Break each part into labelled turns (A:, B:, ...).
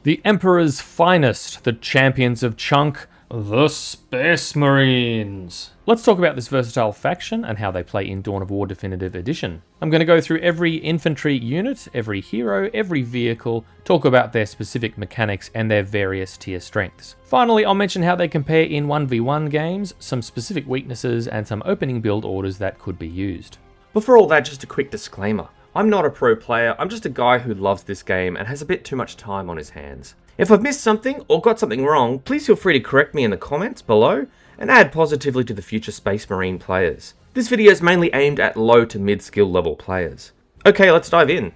A: The Emperor's finest, the champions of chunk, the Space Marines. Let's talk about this versatile faction and how they play in Dawn of War Definitive Edition. I'm going to go through every infantry unit, every hero, every vehicle, talk about their specific mechanics and their various tier strengths. Finally, I'll mention how they compare in 1v1 games, some specific weaknesses, and some opening build orders that could be used.
B: Before all that, just a quick disclaimer. I'm not a pro player, I'm just a guy who loves this game and has a bit too much time on his hands. If I've missed something or got something wrong, please feel free to correct me in the comments below and add positively to the future Space Marine players. This video is mainly aimed at low to mid skill level players. Okay, let's dive in.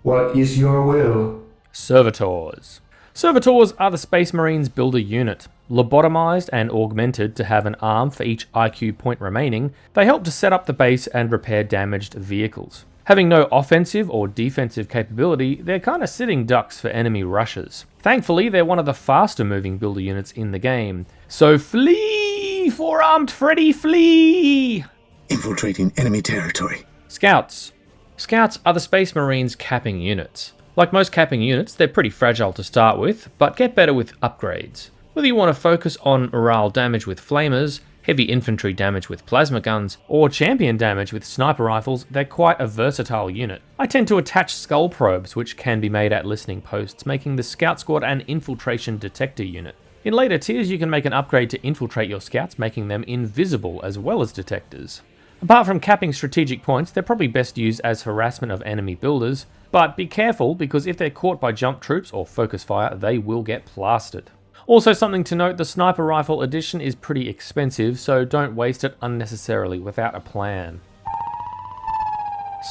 C: What is your will?
A: Servitors. Servitors are the Space Marines builder unit. Lobotomized and augmented to have an arm for each IQ point remaining, they help to set up the base and repair damaged vehicles. Having no offensive or defensive capability, they're kinda sitting ducks for enemy rushes. Thankfully, they're one of the faster moving builder units in the game. So flee, four-armed Freddy, flee!
C: Infiltrating enemy territory.
A: Scouts. Scouts are the Space Marines capping units. Like most capping units, they're pretty fragile to start with, but get better with upgrades. Whether you want to focus on morale damage with flamers, heavy infantry damage with plasma guns, or champion damage with sniper rifles, they're quite a versatile unit. I tend to attach skull probes, which can be made at listening posts, making the scout squad an infiltration detector unit. In later tiers, you can make an upgrade to infiltrate your scouts, making them invisible as well as detectors. Apart from capping strategic points, they're probably best used as harassment of enemy builders, but be careful because if they're caught by jump troops or focus fire, they will get plastered. Also something to note, the sniper rifle edition is pretty expensive, so don't waste it unnecessarily without a plan.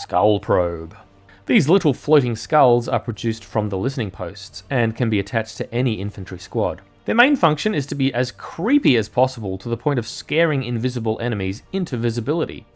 A: Skull probe. These little floating skulls are produced from the listening posts and can be attached to any infantry squad. Their main function is to be as creepy as possible to the point of scaring invisible enemies into visibility.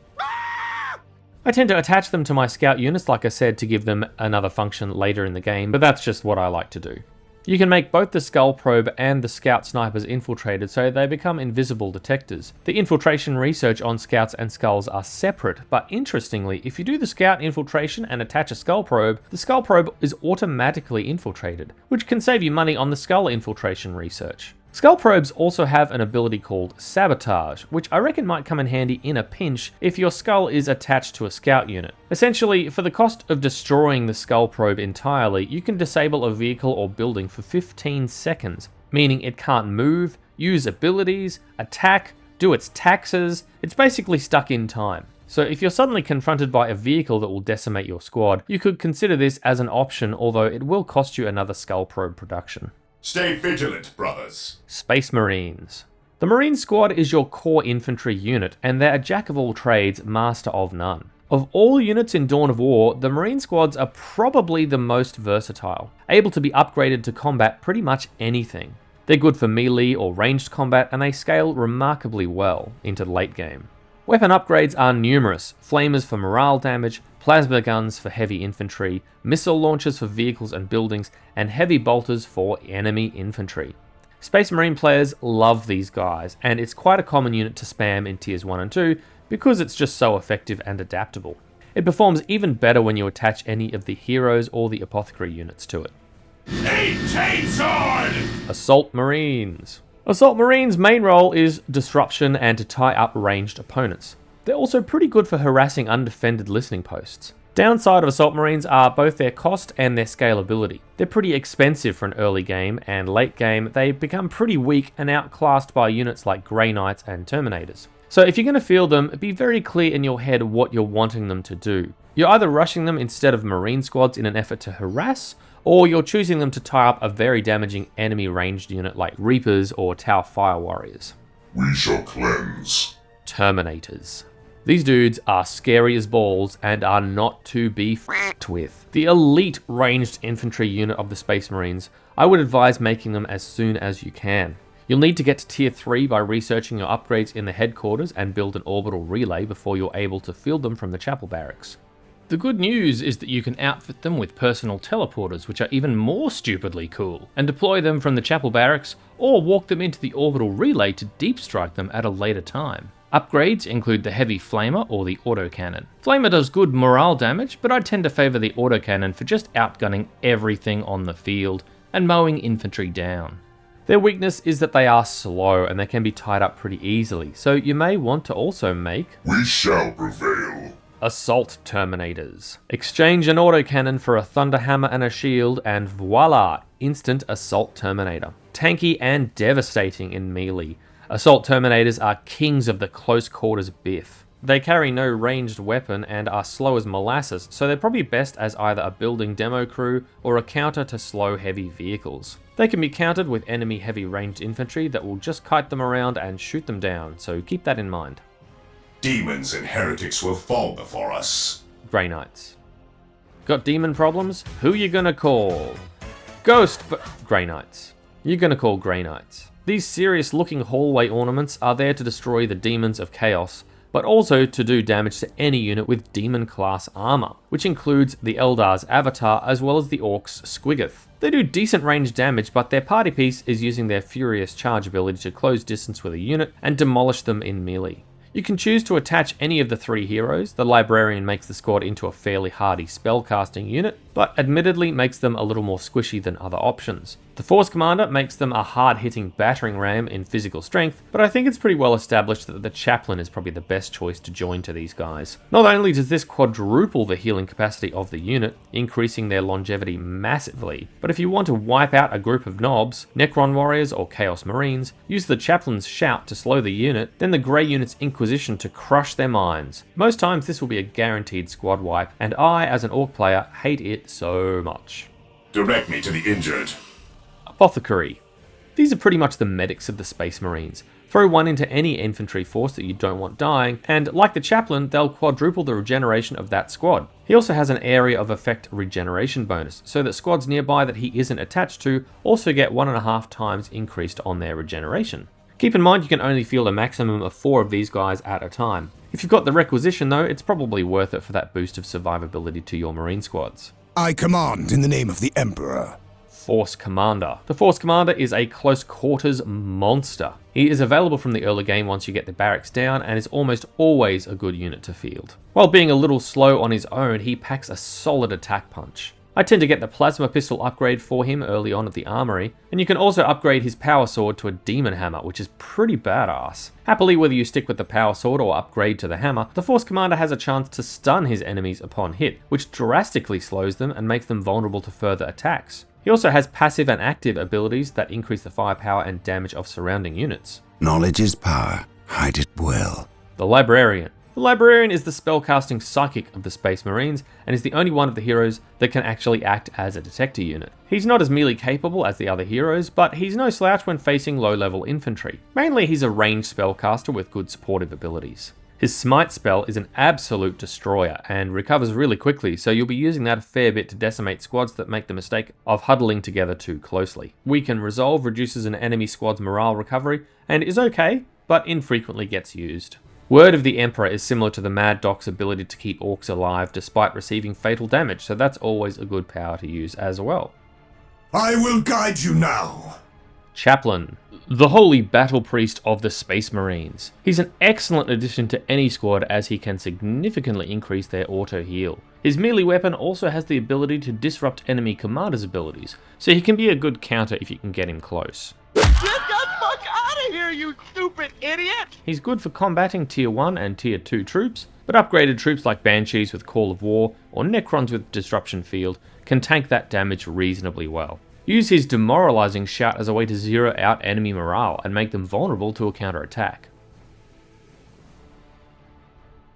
A: I tend to attach them to my scout units, like I said, to give them another function later in the game, but that's just what I like to do. You can make both the skull probe and the scout snipers infiltrated so they become invisible detectors. The infiltration research on scouts and skulls are separate, but interestingly, if you do the scout infiltration and attach a skull probe, the skull probe is automatically infiltrated, which can save you money on the skull infiltration research. Skull probes also have an ability called Sabotage, which I reckon might come in handy in a pinch if your skull is attached to a scout unit. Essentially, for the cost of destroying the skull probe entirely, you can disable a vehicle or building for 15 seconds, meaning it can't move, use abilities, attack, do its taxes. It's basically stuck in time. So if you're suddenly confronted by a vehicle that will decimate your squad, you could consider this as an option, although it will cost you another skull probe production.
D: Stay vigilant, brothers.
A: Space Marines. The Marine Squad is your core infantry unit, and they're a jack of all trades, master of none. Of all units in Dawn of War, the Marine Squads are probably the most versatile, able to be upgraded to combat pretty much anything. They're good for melee or ranged combat, and they scale remarkably well into the late game. Weapon upgrades are numerous: flamers for morale damage, plasma guns for heavy infantry, missile launchers for vehicles and buildings, and heavy bolters for enemy infantry. Space Marine players love these guys, and it's quite a common unit to spam in tiers 1 and 2 because it's just so effective and adaptable. It performs even better when you attach any of the heroes or the apothecary units to it.
D: Eat chainsword!
A: Assault Marines. Assault Marines' main role is disruption and to tie up ranged opponents. They're also pretty good for harassing undefended listening posts. Downside of Assault Marines are both their cost and their scalability. They're pretty expensive for an early game, and late game they become pretty weak and outclassed by units like Grey Knights and Terminators. So if you're going to field them, be very clear in your head what you're wanting them to do. You're either rushing them instead of Marine squads in an effort to harass, or you're choosing them to tie up a very damaging enemy ranged unit like Reapers or Tau Fire Warriors.
D: We shall cleanse.
A: Terminators. These dudes are scary as balls and are not to be f***ed with. The elite ranged infantry unit of the Space Marines, I would advise making them as soon as you can. You'll need to get to tier 3 by researching your upgrades in the headquarters and build an orbital relay before you're able to field them from the chapel barracks. The good news is that you can outfit them with personal teleporters, which are even more stupidly cool, and deploy them from the chapel barracks, or walk them into the orbital relay to deep strike them at a later time. Upgrades include the heavy flamer or the autocannon. Flamer does good morale damage, but I tend to favour the autocannon for just outgunning everything on the field and mowing infantry down. Their weakness is that they are slow and they can be tied up pretty easily, so you may want to also make
D: We shall prevail.
A: Assault Terminators. Exchange an autocannon for a thunderhammer and a shield, and voila, instant Assault Terminator. Tanky and devastating in melee, Assault Terminators are kings of the close quarters biff. They carry no ranged weapon and are slow as molasses, so they're probably best as either a building demo crew or a counter to slow heavy vehicles. They can be countered with enemy heavy ranged infantry that will just kite them around and shoot them down, so keep that in mind.
D: Demons and heretics will fall before us.
A: Grey Knights. Got demon problems? Who you gonna call? Grey Knights. You're gonna call Grey Knights. These serious looking hallway ornaments are there to destroy the demons of chaos, but also to do damage to any unit with demon class armor, which includes the Eldar's avatar as well as the Orc's Squiggoth. They do decent range damage, but their party piece is using their furious charge ability to close distance with a unit and demolish them in melee. You can choose to attach any of the three heroes. The Librarian makes the squad into a fairly hardy spellcasting unit, but admittedly makes them a little more squishy than other options. The Force Commander makes them a hard-hitting battering ram in physical strength, but I think it's pretty well established that the Chaplain is probably the best choice to join to these guys. Not only does this quadruple the healing capacity of the unit, increasing their longevity massively, but if you want to wipe out a group of knobs, Necron Warriors or Chaos Marines, use the Chaplain's Shout to slow the unit, then the Grey unit's Inquisition to crush their minds. Most times this will be a guaranteed squad wipe, and I, as an Orc player, hate it so much.
D: Direct me to the injured.
A: Apothecary. These are pretty much the medics of the Space Marines. Throw one into any infantry force that you don't want dying, and like the Chaplain, they'll quadruple the regeneration of that squad. He also has an area of effect regeneration bonus, so that squads nearby that he isn't attached to also get 1.5 times increased on their regeneration. Keep in mind you can only field a maximum of 4 of these guys at a time. If you've got the requisition though, it's probably worth it for that boost of survivability to your Marine squads.
E: I command in the name of the Emperor.
A: Force Commander. The Force Commander is a close quarters monster. He is available from the early game once you get the barracks down and is almost always a good unit to field. While being a little slow on his own, he packs a solid attack punch. I tend to get the plasma pistol upgrade for him early on at the armory, and you can also upgrade his power sword to a demon hammer, which is pretty badass. Happily, whether you stick with the power sword or upgrade to the hammer, the Force Commander has a chance to stun his enemies upon hit, which drastically slows them and makes them vulnerable to further attacks. He also has passive and active abilities that increase the firepower and damage of surrounding units.
E: Knowledge is power. Hide it well.
A: The Librarian. The Librarian is the spellcasting psychic of the Space Marines and is the only one of the heroes that can actually act as a detector unit. He's not as melee capable as the other heroes, but he's no slouch when facing low-level infantry. Mainly he's a ranged spellcaster with good supportive abilities. His Smite spell is an absolute destroyer and recovers really quickly, so you'll be using that a fair bit to decimate squads that make the mistake of huddling together too closely. Weaken Resolve reduces an enemy squad's morale recovery and is okay, but infrequently gets used. Word of the Emperor is similar to the Mad Doc's ability to keep orcs alive despite receiving fatal damage, so that's always a good power to use as well.
D: I will guide you now.
A: Chaplain. The holy battle priest of the Space Marines. He's an excellent addition to any squad as he can significantly increase their auto heal. His melee weapon also has the ability to disrupt enemy commanders' abilities, so he can be a good counter if you can get him close.
F: Get the fuck out of here, you stupid idiot!
A: He's good for combating tier 1 and tier 2 troops, but upgraded troops like Banshees with Call of War or Necrons with Disruption Field can tank that damage reasonably well. Use his demoralizing shout as a way to zero out enemy morale and make them vulnerable to a counterattack.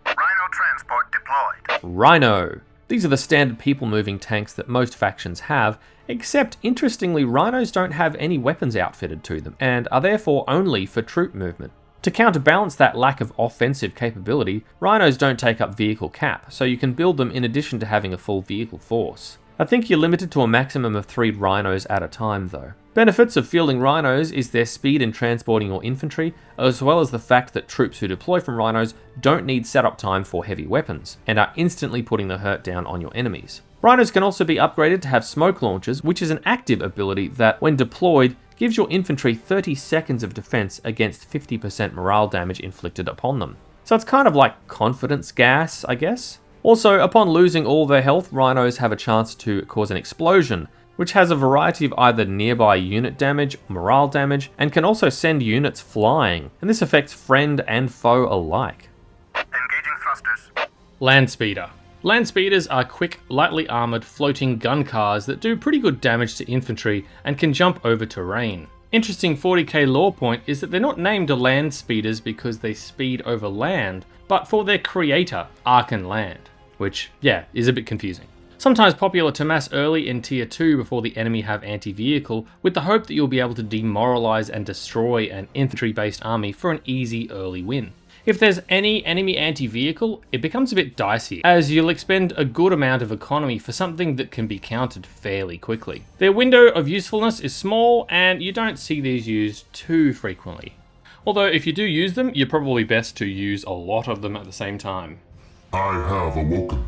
G: Rhino transport deployed.
A: Rhino. These are the standard people-moving tanks that most factions have, except interestingly Rhinos don't have any weapons outfitted to them and are therefore only for troop movement. To counterbalance that lack of offensive capability, Rhinos don't take up vehicle cap, so you can build them in addition to having a full vehicle force. I think you're limited to a maximum of 3 Rhinos at a time though. Benefits of fielding Rhinos is their speed in transporting your infantry, as well as the fact that troops who deploy from Rhinos don't need setup time for heavy weapons, and are instantly putting the hurt down on your enemies. Rhinos can also be upgraded to have smoke launchers, which is an active ability that, when deployed, gives your infantry 30 seconds of defense against 50% morale damage inflicted upon them. So it's kind of like confidence gas, I guess. Also, upon losing all their health, rhinos have a chance to cause an explosion, which has a variety of either nearby unit damage or morale damage, and can also send units flying, and this affects friend and foe alike.
G: Engaging thrusters.
A: Landspeeder. Landspeeders are quick, lightly armoured, floating gun cars that do pretty good damage to infantry and can jump over terrain. Interesting 40k lore point is that they're not named Landspeeders because they speed over land, but for their creator, Arkan Land, which, yeah, is a bit confusing. Sometimes popular to mass early in tier 2 before the enemy have anti-vehicle, with the hope that you'll be able to demoralize and destroy an infantry-based army for an easy early win. If there's any enemy anti-vehicle, it becomes a bit dicey, as you'll expend a good amount of economy for something that can be countered fairly quickly. Their window of usefulness is small, and you don't see these used too frequently. Although if you do use them, you're probably best to use a lot of them at the same time.
D: I have awoken.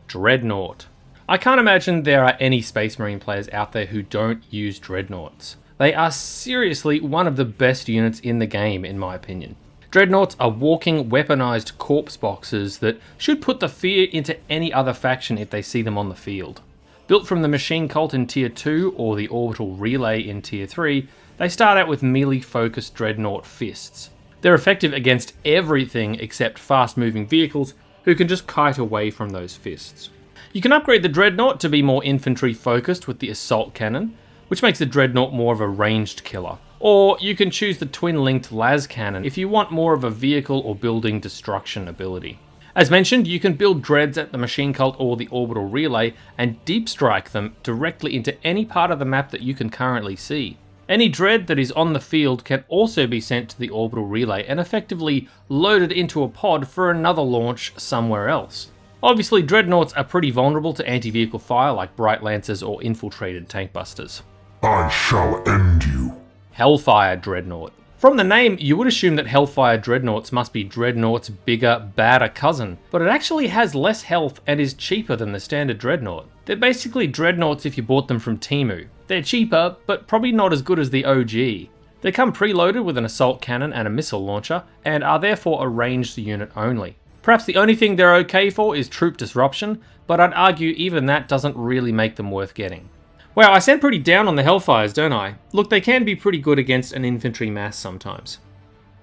A: Dreadnought. I can't imagine there are any Space Marine players out there who don't use Dreadnoughts. They are seriously one of the best units in the game, in my opinion. Dreadnoughts are walking, weaponized corpse boxes that should put the fear into any other faction if they see them on the field. Built from the Machine Cult in Tier 2 or the Orbital Relay in Tier 3, they start out with melee-focused Dreadnought fists. They're effective against everything except fast-moving vehicles who can just kite away from those fists. You can upgrade the Dreadnought to be more infantry-focused with the Assault Cannon, which makes the Dreadnought more of a ranged killer. Or you can choose the twin-linked las cannon if you want more of a vehicle or building destruction ability. As mentioned, you can build dreads at the Machine Cult or the Orbital Relay and deep strike them directly into any part of the map that you can currently see. Any dread that is on the field can also be sent to the Orbital Relay and effectively loaded into a pod for another launch somewhere else. Obviously, Dreadnoughts are pretty vulnerable to anti-vehicle fire like Bright Lancers or infiltrated tank busters.
D: I shall end you.
A: Hellfire Dreadnought. From the name, you would assume that Hellfire Dreadnoughts must be Dreadnought's bigger, badder cousin, but it actually has less health and is cheaper than the standard Dreadnought. They're basically Dreadnoughts if you bought them from Temu. They're cheaper, but probably not as good as the OG. They come preloaded with an assault cannon and a missile launcher, and are therefore a ranged unit only. Perhaps the only thing they're okay for is troop disruption, but I'd argue even that doesn't really make them worth getting. Wow, I sound pretty down on the Hellfires, don't I? Look, they can be pretty good against an infantry mass sometimes.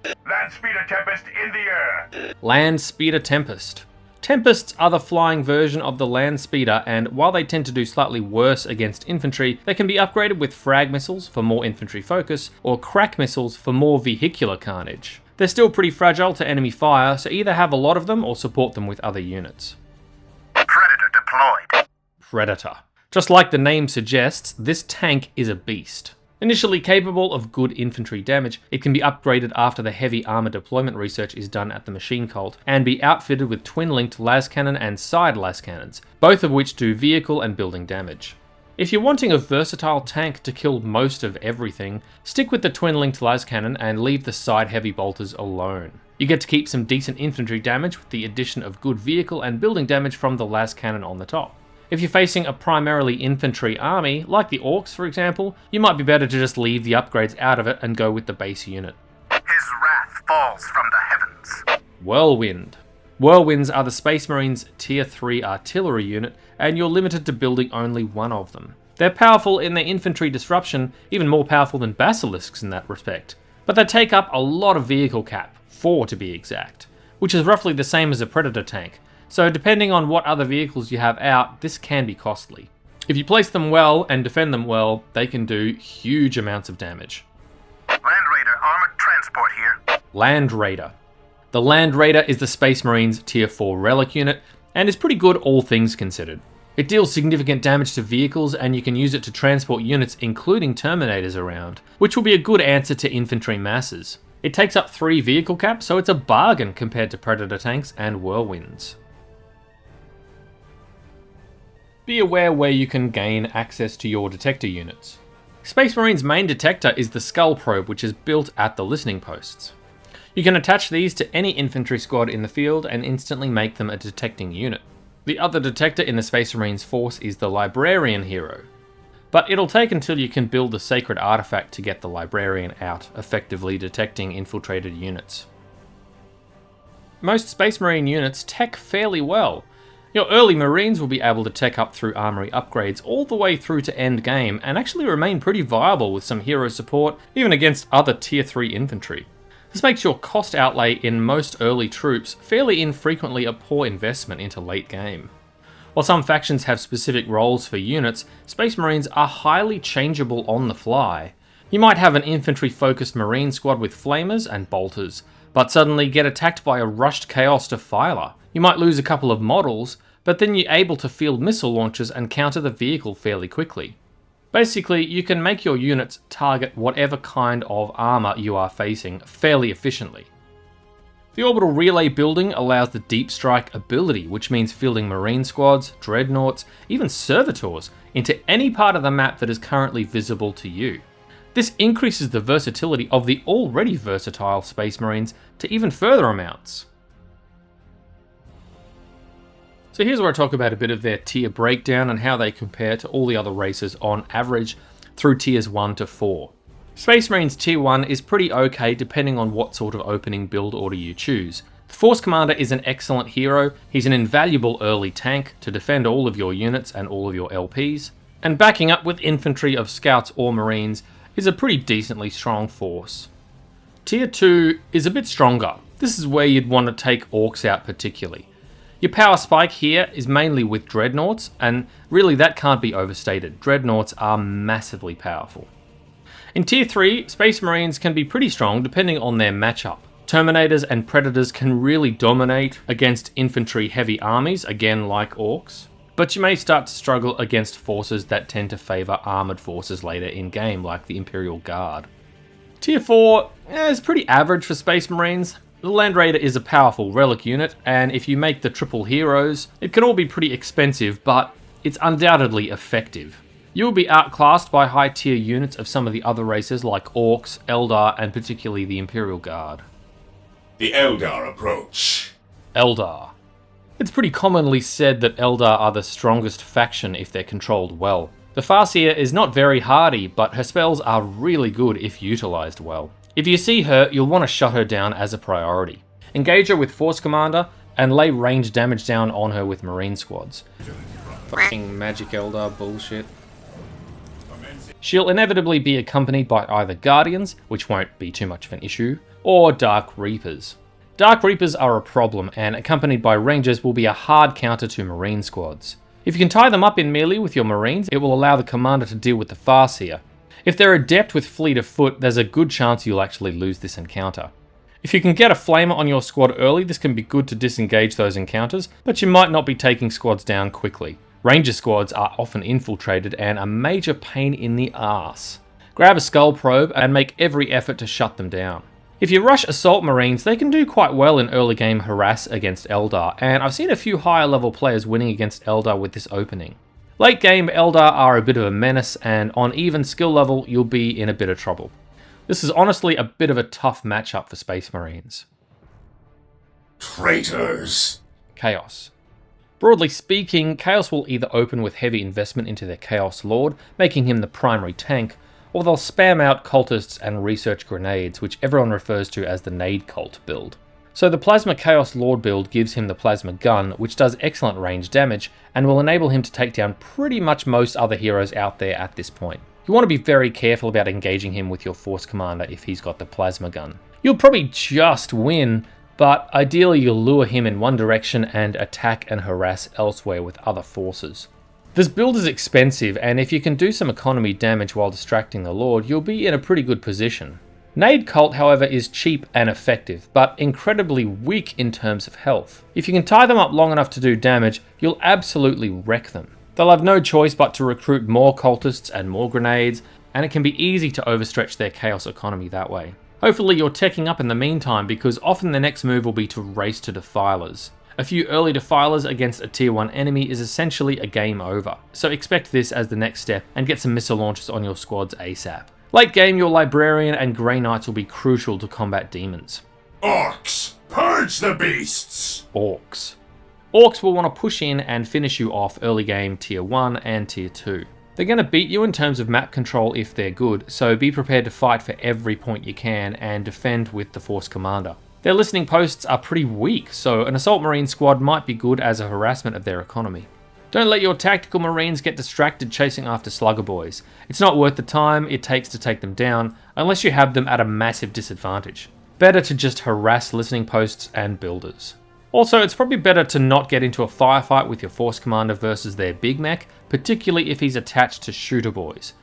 G: Landspeeder Tempest in the air.
A: Landspeeder Tempest. Tempests are the flying version of the Landspeeder, and while they tend to do slightly worse against infantry, they can be upgraded with frag missiles for more infantry focus, or crack missiles for more vehicular carnage. They're still pretty fragile to enemy fire, so either have a lot of them or support them with other units.
G: Predator deployed.
A: Predator. Just like the name suggests, this tank is a beast. Initially capable of good infantry damage, it can be upgraded after the heavy armor deployment research is done at the Machine Cult, and be outfitted with twin-linked las cannon and side las cannons, both of which do vehicle and building damage. If you're wanting a versatile tank to kill most of everything, stick with the twin-linked las cannon and leave the side heavy bolters alone. You get to keep some decent infantry damage with the addition of good vehicle and building damage from the las cannon on the top. If you're facing a primarily infantry army, like the Orcs for example, you might be better to just leave the upgrades out of it and go with the base unit.
G: His wrath falls from the heavens.
A: Whirlwind. Whirlwinds are the Space Marines Tier 3 artillery unit, and you're limited to building only one of them. They're powerful in their infantry disruption, even more powerful than basilisks in that respect. But they take up a lot of vehicle cap, 4 to be exact, which is roughly the same as a Predator tank. So depending on what other vehicles you have out, this can be costly. If you place them well and defend them well, they can do huge amounts of damage.
G: Land Raider armored transport here.
A: Land Raider. The Land Raider is the Space Marines Tier 4 relic unit, and is pretty good all things considered. It deals significant damage to vehicles, and you can use it to transport units including Terminators around, which will be a good answer to infantry masses. It takes up 3 vehicle caps, so it's a bargain compared to Predator tanks and Whirlwinds. Be aware where you can gain access to your detector units. Space Marine's main detector is the Skull Probe, which is built at the listening posts. You can attach these to any infantry squad in the field and instantly make them a detecting unit. The other detector in the Space Marines force is the Librarian Hero. but it'll take until you can build the sacred artifact to get the librarian out, effectively detecting infiltrated units. Most Space Marine units tech fairly well. Your early Marines will be able to tech up through armory upgrades all the way through to end game and actually remain pretty viable with some hero support, even against other tier 3 infantry. This makes your cost outlay in most early troops fairly infrequently a poor investment into late game. While some factions have specific roles for units, Space Marines are highly changeable on the fly. You might have an infantry-focused Marine squad with flamers and bolters, but suddenly get attacked by a rushed Chaos Defiler. You might lose a couple of models, but then you're able to field missile launchers and counter the vehicle fairly quickly. Basically, you can make your units target whatever kind of armor you are facing fairly efficiently. The orbital relay building allows the deep strike ability, which means fielding Marine squads, dreadnoughts, even servitors into any part of the map that is currently visible to you. This increases the versatility of the already versatile Space Marines to even further amounts. So here's where I talk about a bit of their tier breakdown and how they compare to all the other races on average through tiers 1 to 4. Space Marines tier 1 is pretty okay depending on what sort of opening build order you choose. The Force Commander is an excellent hero, he's an invaluable early tank to defend all of your units and all of your LPs, and backing up with infantry of scouts or marines is a pretty decently strong force. Tier 2 is a bit stronger. This is where you'd want to take orcs out particularly. Your power spike here is mainly with dreadnoughts, and really that can't be overstated. Dreadnoughts are massively powerful. In Tier 3, Space Marines can be pretty strong depending on their matchup. Terminators and Predators can really dominate against infantry heavy armies, again like orcs, but you may start to struggle against forces that tend to favour armoured forces later in game, like the Imperial Guard. Tier 4 is pretty average for Space Marines. The Land Raider is a powerful relic unit, and if you make the triple heroes, it can all be pretty expensive, but it's undoubtedly effective. You will be outclassed by high tier units of some of the other races like Orcs, Eldar, and particularly the Imperial Guard.
D: The Eldar approach.
A: Eldar. It's pretty commonly said that Eldar are the strongest faction if they're controlled well. The Farseer is not very hardy, but her spells are really good if utilised well. If you see her, you'll want to shut her down as a priority. Engage her with Force Commander, and lay range damage down on her with Marine squads. Fucking Magic Eldar bullshit. She'll inevitably be accompanied by either Guardians, which won't be too much of an issue, or Dark Reapers. Dark Reapers are a problem, and accompanied by Rangers will be a hard counter to Marine squads. If you can tie them up in melee with your Marines, it will allow the commander to deal with the Farseer. If they're adept with fleet of foot, there's a good chance you'll actually lose this encounter. If you can get a flamer on your squad early, this can be good to disengage those encounters, but you might not be taking squads down quickly. Ranger squads are often infiltrated and a major pain in the arse. Grab a skull probe and make every effort to shut them down. If you rush assault marines, they can do quite well in early game harass against Eldar, and I've seen a few higher level players winning against Eldar with this opening. Late game, Eldar are a bit of a menace, and on even skill level, you'll be in a bit of trouble. This is honestly a bit of a tough matchup for Space Marines.
D: Traitors.
A: Chaos. Broadly speaking, Chaos will either open with heavy investment into their Chaos Lord, making him the primary tank, or they'll spam out cultists and research grenades, which everyone refers to as the Nade Cult build. So the Plasma Chaos Lord build gives him the Plasma Gun, which does excellent range damage, and will enable him to take down pretty much most other heroes out there at this point. You want to be very careful about engaging him with your Force Commander if he's got the Plasma Gun. You'll probably just win, but ideally you'll lure him in one direction and attack and harass elsewhere with other forces. This build is expensive, and if you can do some economy damage while distracting the Lord, you'll be in a pretty good position. Nade Cult, however, is cheap and effective, but incredibly weak in terms of health. If you can tie them up long enough to do damage, you'll absolutely wreck them. They'll have no choice but to recruit more cultists and more grenades, and it can be easy to overstretch their chaos economy that way. Hopefully you're teching up in the meantime, because often the next move will be to race to Defilers. A few early Defilers against a tier 1 enemy is essentially a game over, so expect this as the next step and get some missile launchers on your squads ASAP. Late game, your Librarian and Grey Knights will be crucial to combat demons.
D: Orcs. Purge the beasts.
A: Orcs. Orcs will want to push in and finish you off early game tier 1 and tier 2. They're going to beat you in terms of map control if they're good, so be prepared to fight for every point you can and defend with the Force Commander. Their listening posts are pretty weak, so an Assault Marine squad might be good as a harassment of their economy. Don't let your tactical Marines get distracted chasing after slugger boys. It's not worth the time it takes to take them down, unless you have them at a massive disadvantage. Better to just harass listening posts and builders. Also, it's probably better to not get into a firefight with your Force Commander versus their big mech, particularly if he's attached to shooter boys.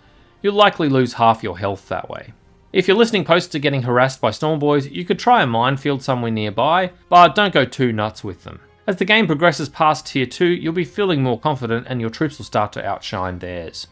A: You'll likely lose half your health that way. If your listening posts are getting harassed by storm boys, you could try a minefield somewhere nearby, but don't go too nuts with them. As the game progresses past Tier 2, you'll be feeling more confident and your troops will start to outshine theirs.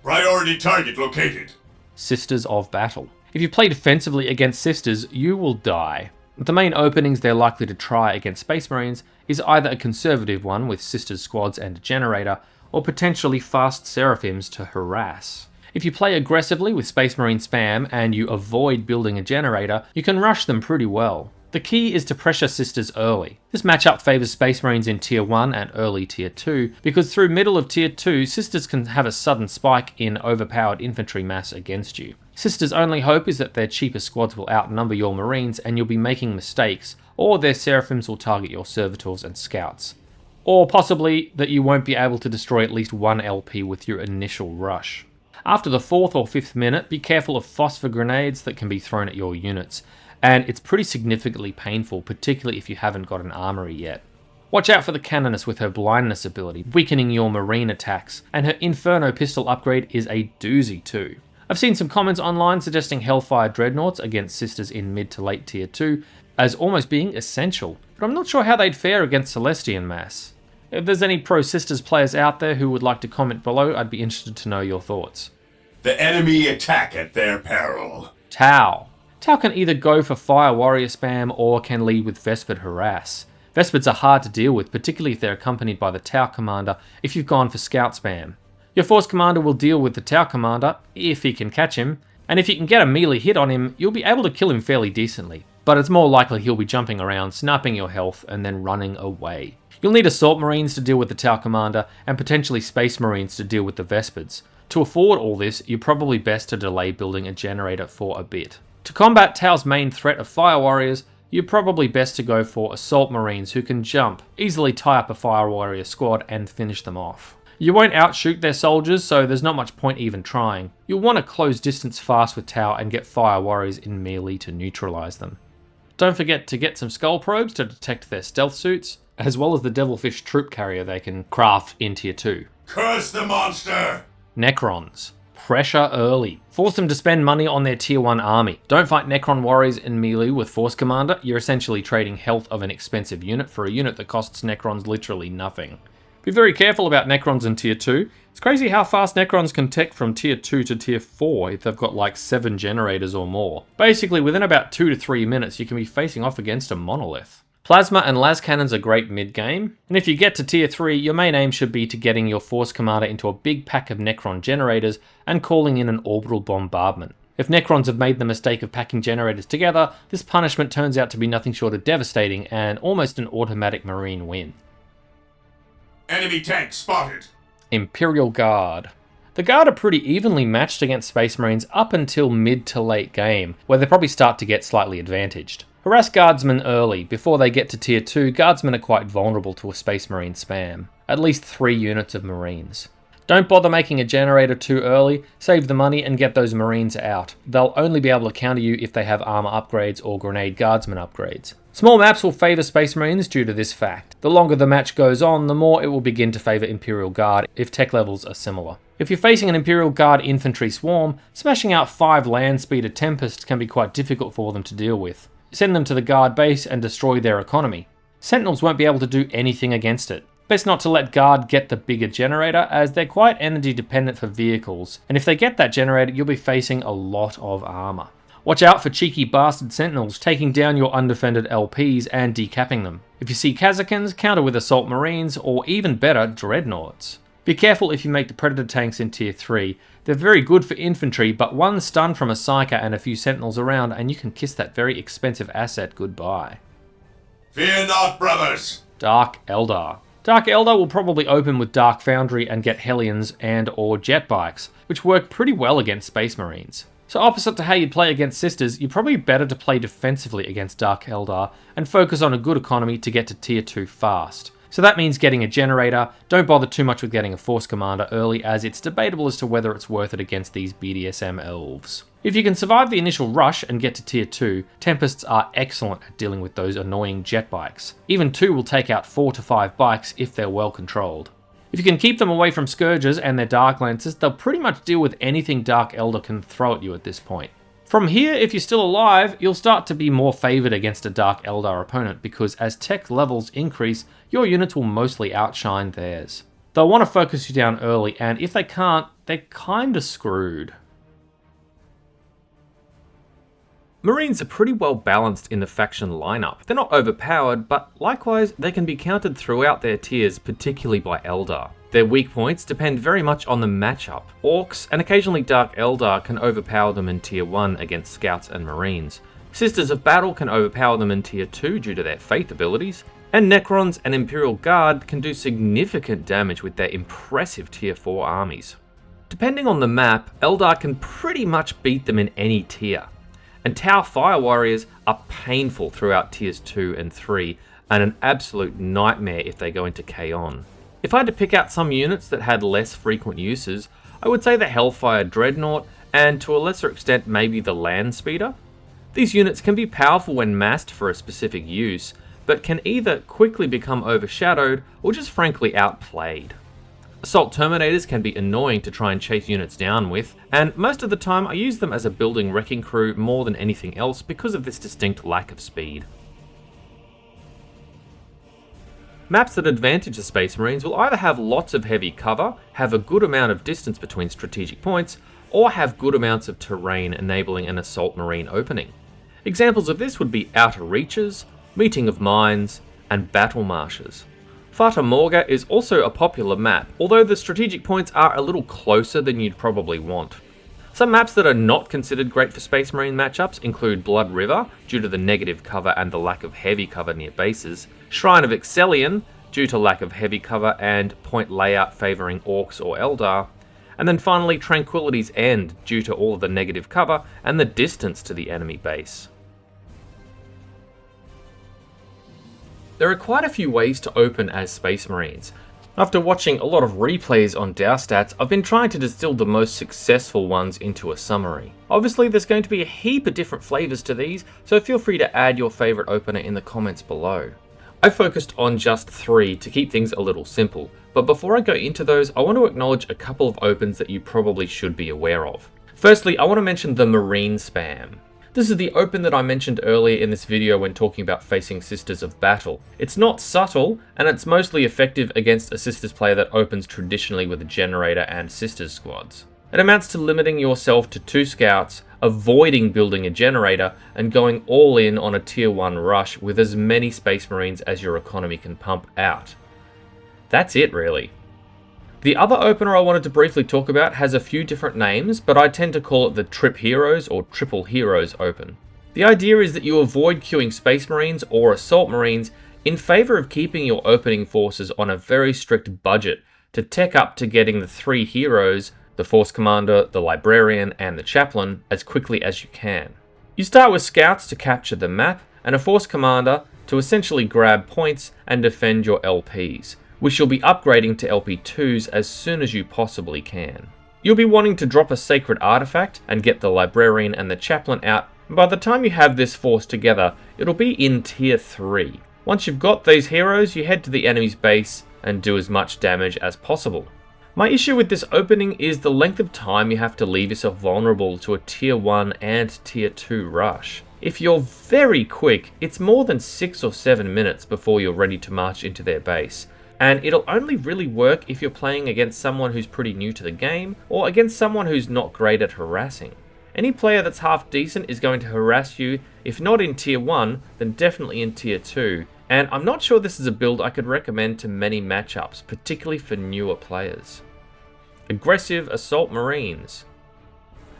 D: Priority target located.
A: Sisters of Battle. If you play defensively against Sisters, you will die. The main openings they're likely to try against Space Marines is either a conservative one with Sisters squads and a generator, or potentially fast Seraphims to harass. If you play aggressively with Space Marine spam and you avoid building a generator, you can rush them pretty well. The key is to pressure Sisters early. This matchup favours Space Marines in Tier 1 and early Tier 2, because through middle of Tier 2, Sisters can have a sudden spike in overpowered infantry mass against you. Sisters' only hope is that their cheaper squads will outnumber your Marines and you'll be making mistakes, or their Seraphims will target your Servitors and Scouts. Or possibly that you won't be able to destroy at least one LP with your initial rush. After the 4th or 5th minute, be careful of phosphor grenades that can be thrown at your units, and it's pretty significantly painful, particularly if you haven't got an armory yet. Watch out for the Canoness with her blindness ability, weakening your Marine attacks, and her Inferno pistol upgrade is a doozy too. I've seen some comments online suggesting Hellfire Dreadnoughts against Sisters in mid to late Tier 2 as almost being essential, but I'm not sure how they'd fare against Celestian mass. If there's any pro Sisters players out there who would like to comment below, I'd be interested to know your thoughts.
D: The enemy attack at their peril.
A: Tau. Tau can either go for Fire Warrior spam or can lead with Vespid harass. Vespids are hard to deal with, particularly if they're accompanied by the Tau Commander if you've gone for Scout spam. Your Force Commander will deal with the Tau Commander, if he can catch him, and if you can get a melee hit on him, you'll be able to kill him fairly decently, but it's more likely he'll be jumping around, sniping your health, and then running away. You'll need Assault Marines to deal with the Tau Commander, and potentially Space Marines to deal with the Vespids. To afford all this, you're probably best to delay building a generator for a bit. To combat Tau's main threat of Fire Warriors, you're probably best to go for Assault Marines who can jump, easily tie up a Fire Warrior squad and finish them off. You won't outshoot their soldiers, so there's not much point even trying. You'll want to close distance fast with Tau and get Fire Warriors in melee to neutralise them. Don't forget to get some Skull Probes to detect their stealth suits, as well as the Devilfish troop carrier they can craft in Tier 2.
D: Curse the monster!
A: Necrons. Pressure early. Force them to spend money on their Tier 1 army. Don't fight Necron warriors in melee with Force Commander, you're essentially trading health of an expensive unit for a unit that costs Necrons literally nothing. Be very careful about Necrons in Tier 2. It's crazy how fast Necrons can tech from Tier 2 to Tier 4 if they've got like 7 generators or more. Basically, within about 2 to 3 minutes you can be facing off against a monolith. Plasma and las cannons are great mid-game, and if you get to Tier 3, your main aim should be to getting your Force Commander into a big pack of Necron generators and calling in an orbital bombardment. If Necrons have made the mistake of packing generators together, this punishment turns out to be nothing short of devastating and almost an automatic Marine win.
D: Enemy tank spotted.
A: Imperial Guard. The Guard are pretty evenly matched against Space Marines up until mid to late game, where they probably start to get slightly advantaged. Harass Guardsmen early. Before they get to Tier 2, Guardsmen are quite vulnerable to a Space Marine spam. At least 3 units of Marines. Don't bother making a generator too early, save the money and get those Marines out. They'll only be able to counter you if they have armor upgrades or grenade guardsman upgrades. Small maps will favour Space Marines due to this fact. The longer the match goes on, the more it will begin to favour Imperial Guard if tech levels are similar. If you're facing an Imperial Guard infantry swarm, smashing out 5 land speeder Tempests can be quite difficult for them to deal with. Send them to the Guard base and destroy their economy. Sentinels won't be able to do anything against it. Best not to let Guard get the bigger generator, as they're quite energy dependent for vehicles, and if they get that generator, you'll be facing a lot of armour. Watch out for cheeky bastard Sentinels taking down your undefended LPs and decapping them. If you see Kazakans, counter with Assault Marines, or even better, Dreadnoughts. Be careful if you make the Predator tanks in Tier 3. They're very good for infantry, but one stun from a Psyker and a few Sentinels around and you can kiss that very expensive asset goodbye.
D: Fear not, brothers!
A: Dark Eldar. Dark Eldar will probably open with Dark Foundry and get Hellions and or jet bikes, which work pretty well against Space Marines. So opposite to how you'd play against Sisters, you're probably better to play defensively against Dark Eldar and focus on a good economy to get to tier 2 fast. So that means getting a generator. Don't bother too much with getting a Force Commander early, as it's debatable as to whether it's worth it against these BDSM elves. If you can survive the initial rush and get to tier 2, Tempests are excellent at dealing with those annoying jet bikes. Even 2 will take out 4 to 5 bikes if they're well controlled. If you can keep them away from Scourges and their Dark Lancers, they'll pretty much deal with anything Dark Eldar can throw at you at this point. From here, if you're still alive, you'll start to be more favoured against a Dark Eldar opponent, because as tech levels increase, your units will mostly outshine theirs. They'll want to focus you down early, and if they can't, they're kinda screwed.
B: Marines are pretty well balanced in the faction lineup. They're not overpowered, but likewise, they can be countered throughout their tiers, particularly by Eldar. Their weak points depend very much on the matchup. Orcs and occasionally Dark Eldar can overpower them in tier 1 against Scouts and Marines. Sisters of Battle can overpower them in tier 2 due to their Faith abilities, and Necrons and Imperial Guard can do significant damage with their impressive tier 4 armies. Depending on the map, Eldar can pretty much beat them in any tier. And Tau Fire Warriors are painful throughout tiers 2 and 3, and an absolute nightmare if they go into Kaon. If I had to pick out some units that had less frequent uses, I would say the Hellfire Dreadnought, and to a lesser extent maybe the Land Speeder. These units can be powerful when massed for a specific use, but can either quickly become overshadowed or just frankly outplayed. Assault Terminators can be annoying to try and chase units down with, and most of the time I use them as a building wrecking crew more than anything else because of this distinct lack of speed. Maps that advantage the Space Marines will either have lots of heavy cover, have a good amount of distance between strategic points, or have good amounts of terrain enabling an Assault Marine opening. Examples of this would be Outer Reaches, Meeting of Minds, and Battle Marshes. Fata Morga is also a popular map, although the strategic points are a little closer than you'd probably want. Some maps that are not considered great for Space Marine matchups include Blood River, due to the negative cover and the lack of heavy cover near bases, Shrine of Excellion, due to lack of heavy cover and point layout favouring Orcs or Eldar, and then finally Tranquility's End, due to all of the negative cover and the distance to the enemy base. There are quite a few ways to open as Space Marines. After watching a lot of replays on DOW stats, I've been trying to distill the most successful ones into a summary. Obviously there's going to be a heap of different flavours to these, so feel free to add your favourite opener in the comments below. I focused on just 3 to keep things a little simple, but before I go into those, I want to acknowledge a couple of opens that you probably should be aware of. Firstly, I want to mention the Marine Spam. This is the open that I mentioned earlier in this video when talking about facing Sisters of Battle. It's not subtle, and it's mostly effective against a Sisters player that opens traditionally with a Generator and Sisters squads. It amounts to limiting yourself to 2 scouts, avoiding building a Generator, and going all in on a tier 1 rush with as many Space Marines as your economy can pump out. That's it really. The other opener I wanted to briefly talk about has a few different names, but I tend to call it the Trip Heroes or Triple Heroes Open. The idea is that you avoid queuing Space Marines or Assault Marines in favour of keeping your opening forces on a very strict budget to tech up to getting the 3 heroes, the Force Commander, the Librarian, and the Chaplain, as quickly as you can. You start with Scouts to capture the map, and a Force Commander to essentially grab points and defend your LPs, which you'll be upgrading to LP2s as soon as you possibly can. You'll be wanting to drop a Sacred Artifact and get the Librarian and the Chaplain out, and by the time you have this force together, it'll be in tier 3. Once you've got these heroes, you head to the enemy's base and do as much damage as possible. My issue with this opening is the length of time you have to leave yourself vulnerable to a tier 1 and tier 2 rush. If you're very quick, it's more than 6 or 7 minutes before you're ready to march into their base. And it'll only really work if you're playing against someone who's pretty new to the game, or against someone who's not great at harassing. Any player that's half decent is going to harass you, if not in tier 1, then definitely in tier 2, and I'm not sure this is a build I could recommend to many matchups, particularly for newer players. Aggressive Assault Marines.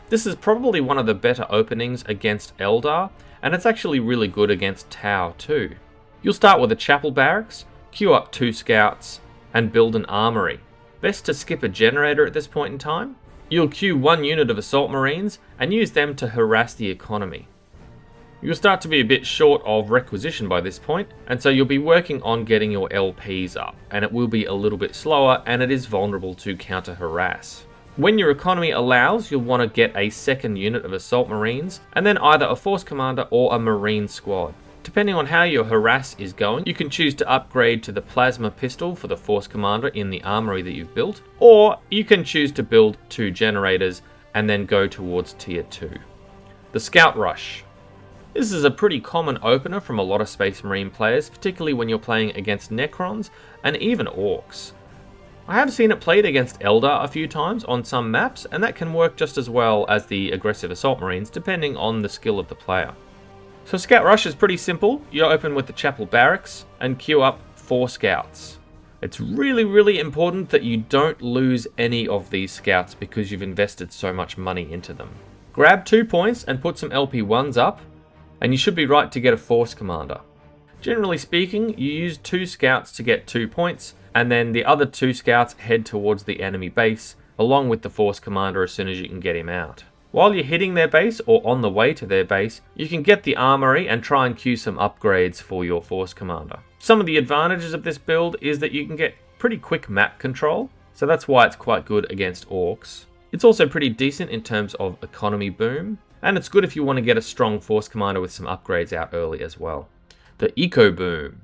B: This is probably one of the better openings against Eldar, and it's actually really good against Tau too. You'll start with a Chapel Barracks, queue up 2 scouts, and build an armory. Best to skip a generator at this point in time. You'll queue 1 unit of assault marines and use them to harass the economy. You'll start to be a bit short of requisition by this point, and so you'll be working on getting your LPs up, and it will be a little bit slower and it is vulnerable to counter-harass. When your economy allows, you'll want to get a 2nd unit of assault marines, and then either a force commander or a marine squad. Depending on how your harass is going, you can choose to upgrade to the plasma pistol for the force commander in the armory that you've built, or you can choose to build 2 generators and then go towards tier 2. The Scout Rush. This is a pretty common opener from a lot of Space Marine players, particularly when you're playing against Necrons and even Orcs. I have seen it played against Eldar a few times on some maps, and that can work just as well as the aggressive Assault Marines depending on the skill of the player. So Scout Rush is pretty simple. You open with the Chapel Barracks and queue up 4 scouts. It's really important that you don't lose any of these scouts because you've invested so much money into them. Grab 2 points and put some LP1s up, and you should be right to get a force commander. Generally speaking, you use 2 scouts to get 2 points, and then the other 2 scouts head towards the enemy base, along with the force commander as soon as you can get him out. While you're hitting their base or on the way to their base, you can get the armory and try and queue some upgrades for your force commander. Some of the advantages of this build is that you can get pretty quick map control, so that's why it's quite good against orcs. It's also pretty decent in terms of economy boom, and it's good if you want to get a strong force commander with some upgrades out early as well. The Eco Boom.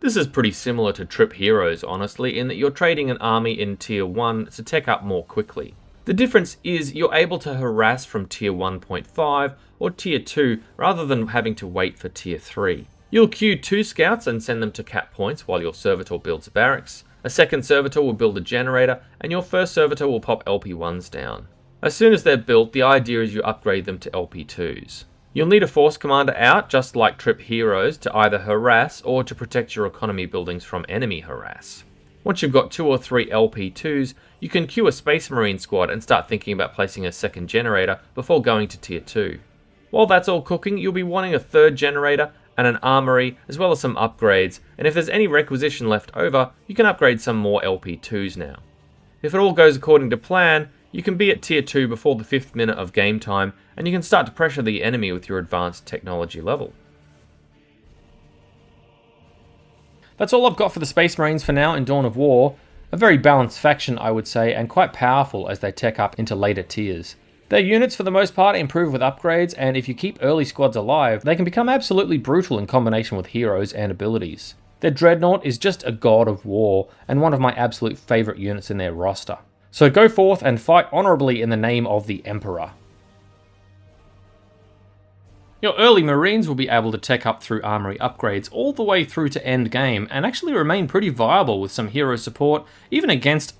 B: This is pretty similar to Trip Heroes, honestly, in that you're trading an army in tier 1 to tech up more quickly. The difference is you're able to harass from tier 1.5 or tier 2 rather than having to wait for tier 3. You'll queue 2 scouts and send them to cap points while your servitor builds a barracks. A 2nd servitor will build a generator, and your 1st servitor will pop LP1s down. As soon as they're built, the idea is you upgrade them to LP2s. You'll need a force commander out, just like Trip Heroes, to either harass or to protect your economy buildings from enemy harass. Once you've got 2 or 3 LP2s, you can queue a Space Marine squad and start thinking about placing a 2nd generator before going to tier 2. While that's all cooking, you'll be wanting a 3rd generator and an armory, as well as some upgrades, and if there's any requisition left over, you can upgrade some more LP2s now. If it all goes according to plan, you can be at tier 2 before the 5th minute of game time, and you can start to pressure the enemy with your advanced technology level.
A: That's all I've got for the Space Marines for now in Dawn of War. A very balanced faction, I would say, and quite powerful as they tech up into later tiers. Their units, for the most part, improve with upgrades, and if you keep early squads alive, they can become absolutely brutal in combination with heroes and abilities. Their Dreadnought is just a god of war, and one of my absolute favourite units in their roster. So go forth and fight honourably in the name of the Emperor. Your early Marines will be able to tech up through armory upgrades all the way through to end game, and actually remain pretty viable with some hero support, even against